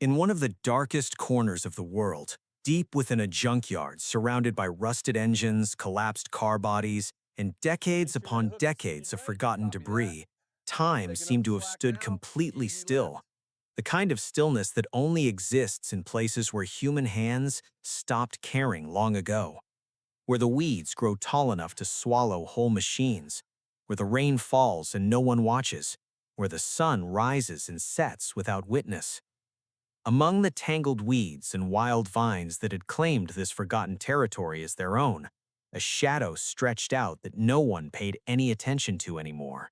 In one of the darkest corners of the world, deep within a junkyard surrounded by rusted engines, collapsed car bodies, and decades upon decades of forgotten debris, time seemed to have stood completely still. The kind of stillness that only exists in places where human hands stopped caring long ago. Where the weeds grow tall enough to swallow whole machines. Where the rain falls and no one watches. Where the sun rises and sets without witness. Among the tangled weeds and wild vines that had claimed this forgotten territory as their own, a shadow stretched out that no one paid any attention to anymore.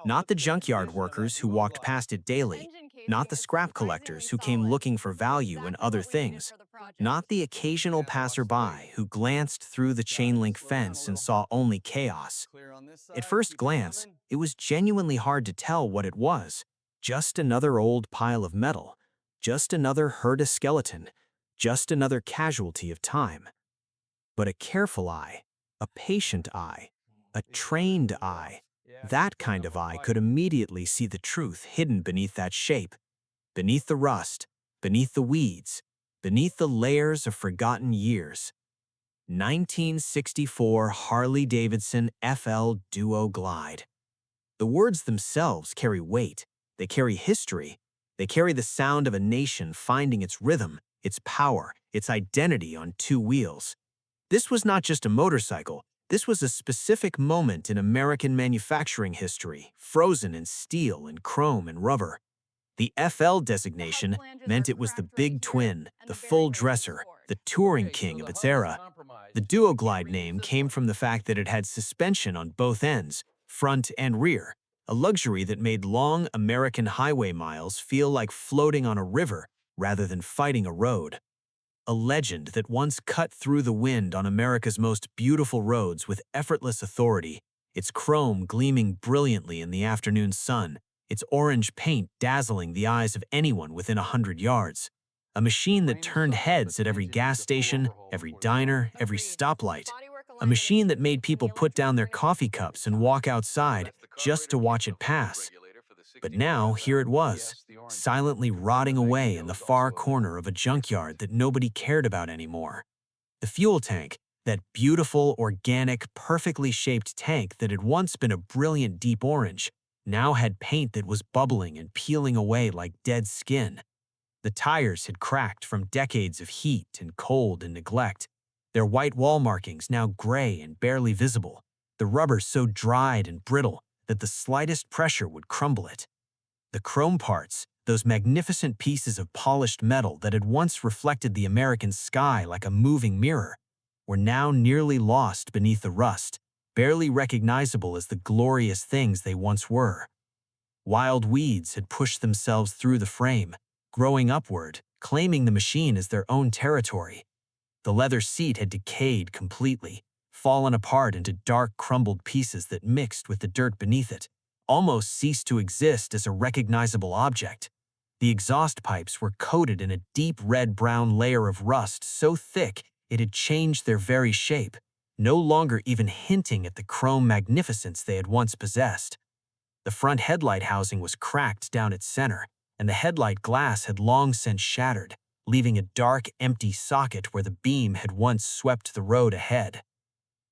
Not the junkyard workers who walked past it daily, not the scrap collectors who came looking for value in other things, not the occasional passerby who glanced through the chain-link fence and saw only chaos. At first glance, it was genuinely hard to tell what it was. Just another old pile of metal. Just another herd of skeleton. Just another casualty of time. But a careful eye, a patient eye, a trained eye, that kind of eye could immediately see the truth hidden beneath that shape, beneath the rust, beneath the weeds, beneath the layers of forgotten years. 1964 Harley-Davidson FL Duo-Glide. The words themselves carry weight. They carry history. They carry the sound of a nation finding its rhythm, its power, its identity on two wheels. This was not just a motorcycle. This was a specific moment in American manufacturing history, frozen in steel and chrome and rubber. The FL designation meant it was the big twin, the full dresser, the touring king of its era. The Duo-Glide name came from the fact that it had suspension on both ends, front and rear, a luxury that made long American highway miles feel like floating on a river rather than fighting a road. A legend that once cut through the wind on America's most beautiful roads with effortless authority, its chrome gleaming brilliantly in the afternoon sun, its orange paint dazzling the eyes of anyone within 100 yards. A machine that turned heads at every gas station, every diner, every stoplight. A machine that made people put down their coffee cups and walk outside just to watch it pass. But now, here it was, silently rotting away in the far corner of a junkyard that nobody cared about anymore. The fuel tank, that beautiful, organic, perfectly shaped tank that had once been a brilliant deep orange, now had paint that was bubbling and peeling away like dead skin. The tires had cracked from decades of heat and cold and neglect, their white wall markings now gray and barely visible, the rubber so dried and brittle that the slightest pressure would crumble it. The chrome parts, those magnificent pieces of polished metal that had once reflected the American sky like a moving mirror, were now nearly lost beneath the rust, barely recognizable as the glorious things they once were. Wild weeds had pushed themselves through the frame, growing upward, claiming the machine as their own territory. The leather seat had decayed completely, fallen apart into dark, crumbled pieces that mixed with the dirt beneath it, almost ceased to exist as a recognizable object. The exhaust pipes were coated in a deep red-brown layer of rust so thick it had changed their very shape, no longer even hinting at the chrome magnificence they had once possessed. The front headlight housing was cracked down its center, and the headlight glass had long since shattered, leaving a dark, empty socket where the beam had once swept the road ahead.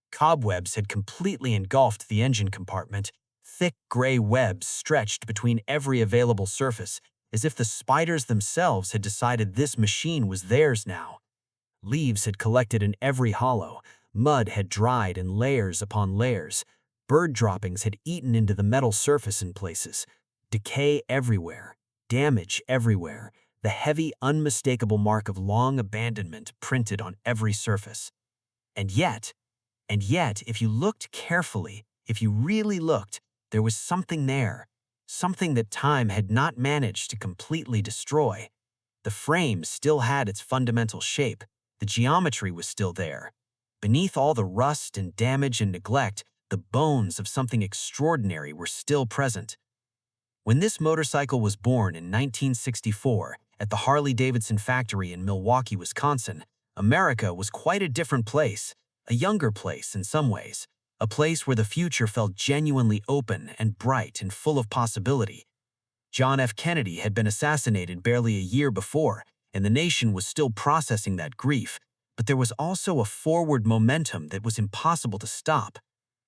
Cobwebs had completely engulfed the engine compartment. Thick gray webs stretched between every available surface, as if the spiders themselves had decided this machine was theirs now. Leaves had collected in every hollow, mud had dried in layers upon layers, bird droppings had eaten into the metal surface in places, decay everywhere, damage everywhere, the heavy, unmistakable mark of long abandonment printed on every surface. And yet, if you looked carefully, if you really looked, there was something there, something that time had not managed to completely destroy. The frame still had its fundamental shape, the geometry was still there. Beneath all the rust and damage and neglect, the bones of something extraordinary were still present. When this motorcycle was born in 1964 at the Harley-Davidson factory in Milwaukee, Wisconsin, America was quite a different place, a younger place in some ways. A place where the future felt genuinely open and bright and full of possibility. John F. Kennedy had been assassinated barely a year before, and the nation was still processing that grief. But there was also a forward momentum that was impossible to stop.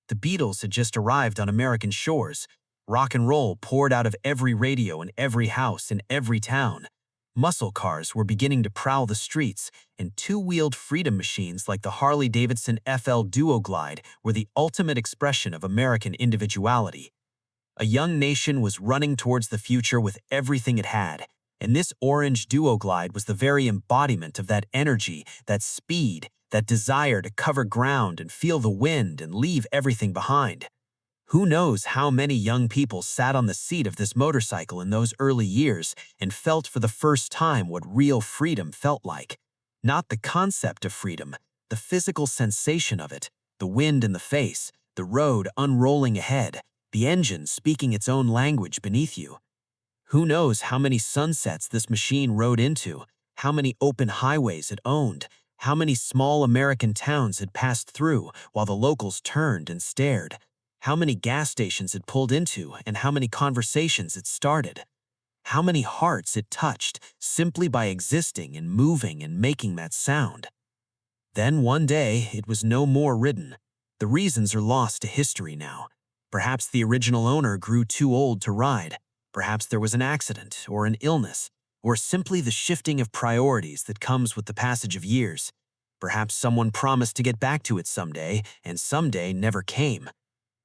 The Beatles had just arrived on American shores. Rock and roll poured out of every radio in every house in every town. Muscle cars were beginning to prowl the streets, and two-wheeled freedom machines like the Harley-Davidson FL Duo-Glide were the ultimate expression of American individuality. A young nation was running towards the future with everything it had, and this orange Duo-Glide was the very embodiment of that energy, that speed, that desire to cover ground and feel the wind and leave everything behind. Who knows how many young people sat on the seat of this motorcycle in those early years and felt for the first time what real freedom felt like. Not the concept of freedom, the physical sensation of it, the wind in the face, the road unrolling ahead, the engine speaking its own language beneath you. Who knows how many sunsets this machine rode into, how many open highways it owned, how many small American towns it passed through while the locals turned and stared, how many gas stations it pulled into and how many conversations it started, how many hearts it touched simply by existing and moving and making that sound. Then one day, it was no more ridden. The reasons are lost to history now. Perhaps the original owner grew too old to ride. Perhaps there was an accident or an illness, or simply the shifting of priorities that comes with the passage of years. Perhaps someone promised to get back to it someday, and someday never came.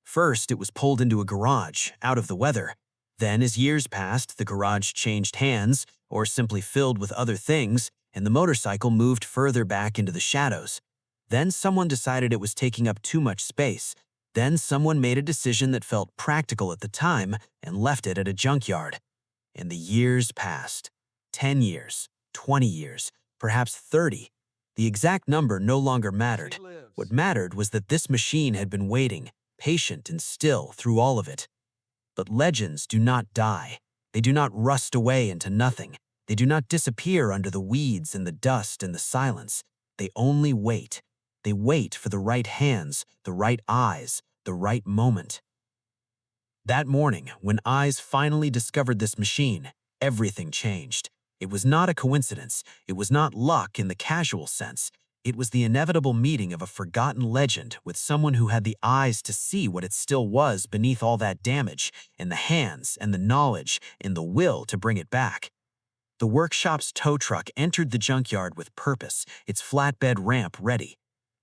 First, it was pulled into a garage, out of the weather. Then, as years passed, the garage changed hands, or simply filled with other things, and the motorcycle moved further back into the shadows. Then someone decided it was taking up too much space. Then someone made a decision that felt practical at the time and left it at a junkyard. And the years passed. 10 years, 20 years, perhaps 30. The exact number no longer mattered. What mattered was that this machine had been waiting, patient and still through all of it. But legends do not die. They do not rust away into nothing. They do not disappear under the weeds and the dust and the silence. They only wait. They wait for the right hands, the right eyes, the right moment. That morning, when eyes finally discovered this machine, everything changed. It was not a coincidence. It was not luck in the casual sense. It was the inevitable meeting of a forgotten legend with someone who had the eyes to see what it still was beneath all that damage, and the hands and the knowledge and the will to bring it back. The workshop's tow truck entered the junkyard with purpose, its flatbed ramp ready.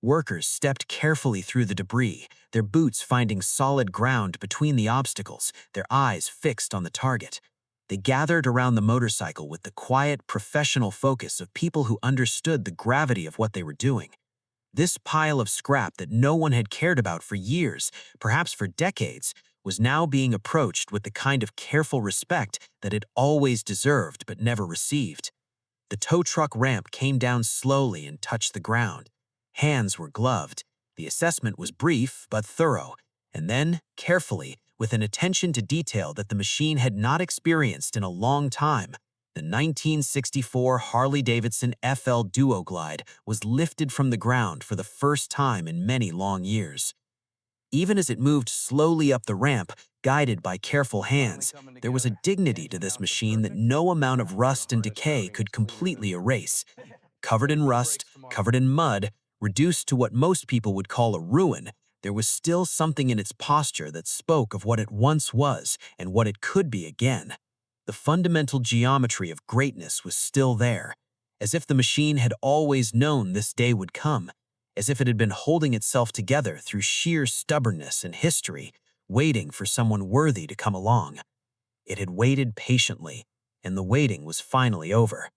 Workers stepped carefully through the debris, their boots finding solid ground between the obstacles, their eyes fixed on the target. They gathered around the motorcycle with the quiet, professional focus of people who understood the gravity of what they were doing. This pile of scrap that no one had cared about for years, perhaps for decades, was now being approached with the kind of careful respect that it always deserved but never received. The tow truck ramp came down slowly and touched the ground. Hands were gloved. The assessment was brief but thorough, and then, carefully, with an attention to detail that the machine had not experienced in a long time, the 1964 Harley-Davidson FL Duo-Glide was lifted from the ground for the first time in many long years. Even as it moved slowly up the ramp, guided by careful hands, there was a dignity to this machine that no amount of rust and decay could completely erase. Covered in rust, covered in mud, reduced to what most people would call a ruin, there was still something in its posture that spoke of what it once was and what it could be again. The fundamental geometry of greatness was still there, as if the machine had always known this day would come, as if it had been holding itself together through sheer stubbornness and history, waiting for someone worthy to come along. It had waited patiently, and the waiting was finally over.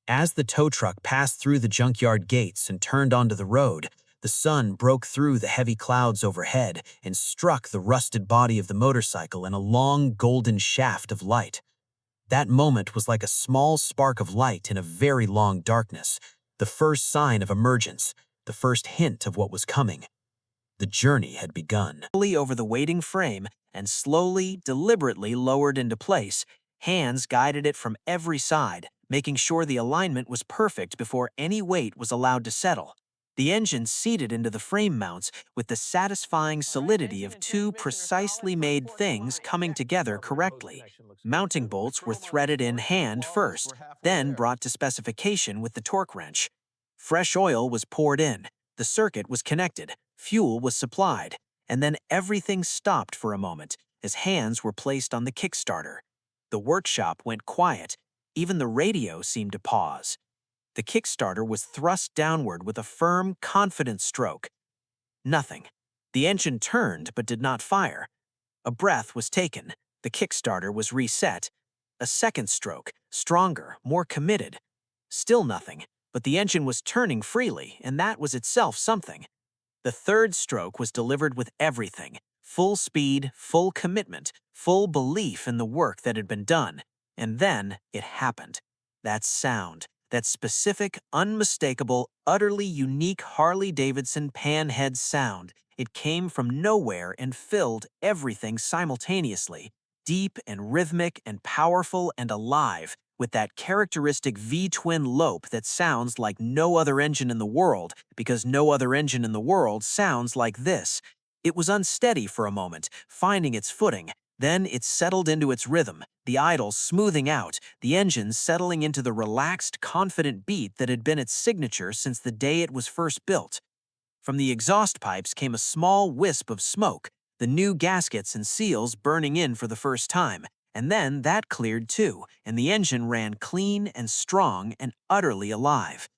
As the tow truck passed through the junkyard gates and turned onto the road, the sun broke through the heavy clouds overhead and struck the rusted body of the motorcycle in a long golden shaft of light. That moment was like a small spark of light in a very long darkness, the first sign of emergence, the first hint of what was coming. The journey had begun. Over the waiting frame and slowly, deliberately lowered into place, hands guided it from every side, making sure the alignment was perfect before any weight was allowed to settle. The engine seated into the frame mounts with the satisfying solidity of two precisely made things coming together correctly. Mounting bolts were threaded in hand first, then brought to specification with the torque wrench. Fresh oil was poured in, the circuit was connected, fuel was supplied, and then everything stopped for a moment as hands were placed on the kickstarter. The workshop went quiet. Even the radio seemed to pause. The kickstarter was thrust downward with a firm, confident stroke. Nothing. The engine turned but did not fire. A breath was taken. The kickstarter was reset. A second stroke, stronger, more committed. Still nothing, but the engine was turning freely, and that was itself something. The third stroke was delivered with everything. Full speed, full commitment, full belief in the work that had been done. And then it happened. That sound. That specific, unmistakable, utterly unique Harley-Davidson panhead sound. It came from nowhere and filled everything simultaneously, deep and rhythmic and powerful and alive, with that characteristic V-twin lope that sounds like no other engine in the world, because no other engine in the world sounds like this. It was unsteady for a moment, finding its footing. Then it settled into its rhythm, the idle smoothing out, the engine settling into the relaxed, confident beat that had been its signature since the day it was first built. From the exhaust pipes came a small wisp of smoke, the new gaskets and seals burning in for the first time, and then that cleared too, and the engine ran clean and strong and utterly alive.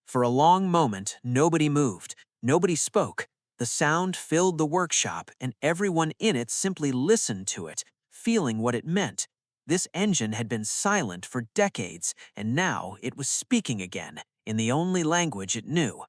For a long moment, nobody moved, nobody spoke. The sound filled the workshop, and everyone in it simply listened to it, feeling what it meant. This engine had been silent for decades, and now it was speaking again, in the only language it knew.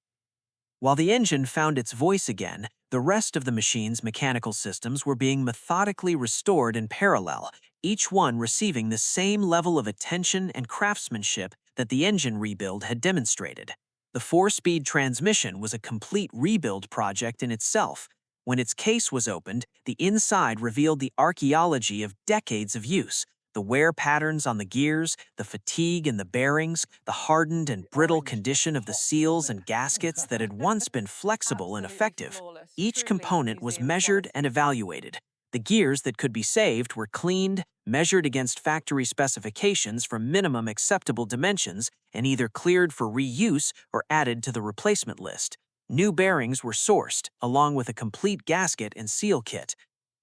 While the engine found its voice again, the rest of the machine's mechanical systems were being methodically restored in parallel, each one receiving the same level of attention and craftsmanship that the engine rebuild had demonstrated. The 4-speed transmission was a complete rebuild project in itself. When its case was opened, the inside revealed the archaeology of decades of use. The wear patterns on the gears, the fatigue in the bearings, the hardened and brittle condition of the seals and gaskets that had once been flexible and effective. Each component was measured and evaluated. The gears that could be saved were cleaned, measured against factory specifications for minimum acceptable dimensions, and either cleared for reuse or added to the replacement list. New bearings were sourced, along with a complete gasket and seal kit.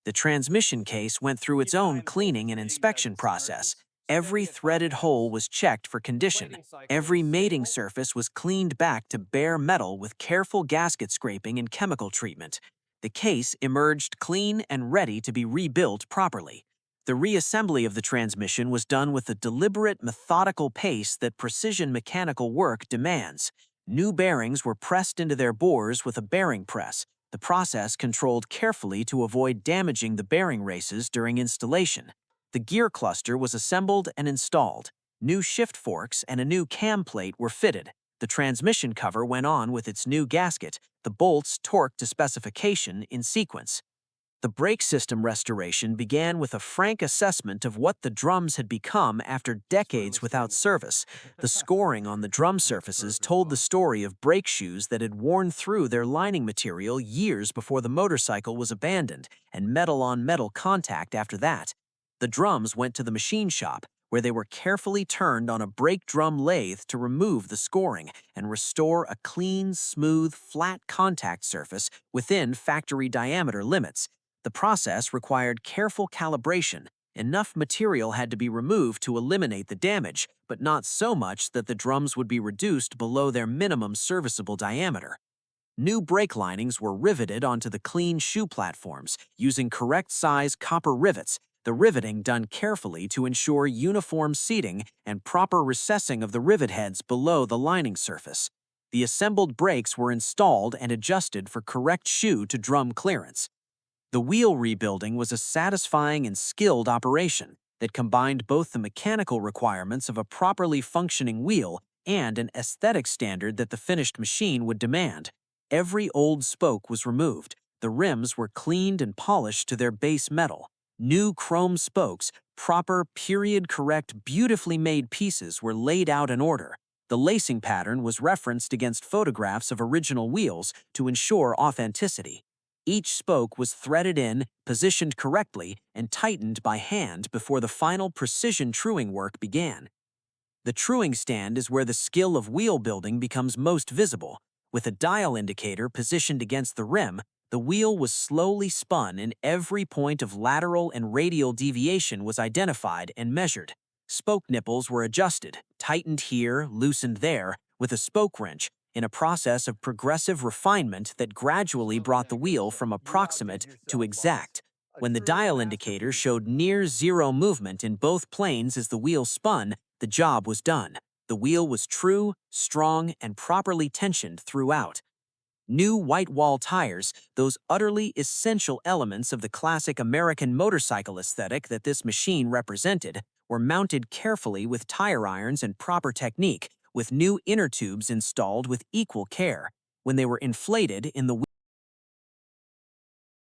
The transmission case went through its own cleaning and inspection process. Every threaded hole was checked for condition. Every mating surface was cleaned back to bare metal with careful gasket scraping and chemical treatment. The case emerged clean and ready to be rebuilt properly. The reassembly of the transmission was done with the deliberate, methodical pace that precision mechanical work demands. New bearings were pressed into their bores with a bearing press, the process controlled carefully to avoid damaging the bearing races during installation. The gear cluster was assembled and installed. New shift forks and a new cam plate were fitted. The transmission cover went on with its new gasket, the bolts torqued to specification in sequence. The brake system restoration began with a frank assessment of what the drums had become after decades without service. The scoring on the drum surfaces told the story of brake shoes that had worn through their lining material years before the motorcycle was abandoned, and metal-on-metal contact after that. The drums went to the machine shop, where they were carefully turned on a brake drum lathe to remove the scoring and restore a clean, smooth, flat contact surface within factory diameter limits. The process required careful calibration. Enough material had to be removed to eliminate the damage, but not so much that the drums would be reduced below their minimum serviceable diameter. New brake linings were riveted onto the clean shoe platforms using correct size copper rivets, the riveting done carefully to ensure uniform seating and proper recessing of the rivet heads below the lining surface. The assembled brakes were installed and adjusted for correct shoe to drum clearance. The wheel rebuilding was a satisfying and skilled operation that combined both the mechanical requirements of a properly functioning wheel and an aesthetic standard that the finished machine would demand. Every old spoke was removed. The rims were cleaned and polished to their base metal. New chrome spokes, proper, period-correct, beautifully made pieces were laid out in order. The lacing pattern was referenced against photographs of original wheels to ensure authenticity. Each spoke was threaded in, positioned correctly, and tightened by hand before the final precision truing work began. The truing stand is where the skill of wheel building becomes most visible. With a dial indicator positioned against the rim, the wheel was slowly spun and every point of lateral and radial deviation was identified and measured. Spoke nipples were adjusted, tightened here, loosened there, with a spoke wrench, in a process of progressive refinement that gradually brought the wheel from approximate to exact. When the dial indicator showed near zero movement in both planes as the wheel spun, the job was done. The wheel was true, strong, and properly tensioned throughout. New white wall tires, those utterly essential elements of the classic American motorcycle aesthetic that this machine represented, were mounted carefully with tire irons and proper technique, with new inner tubes installed with equal care. When they were inflated in the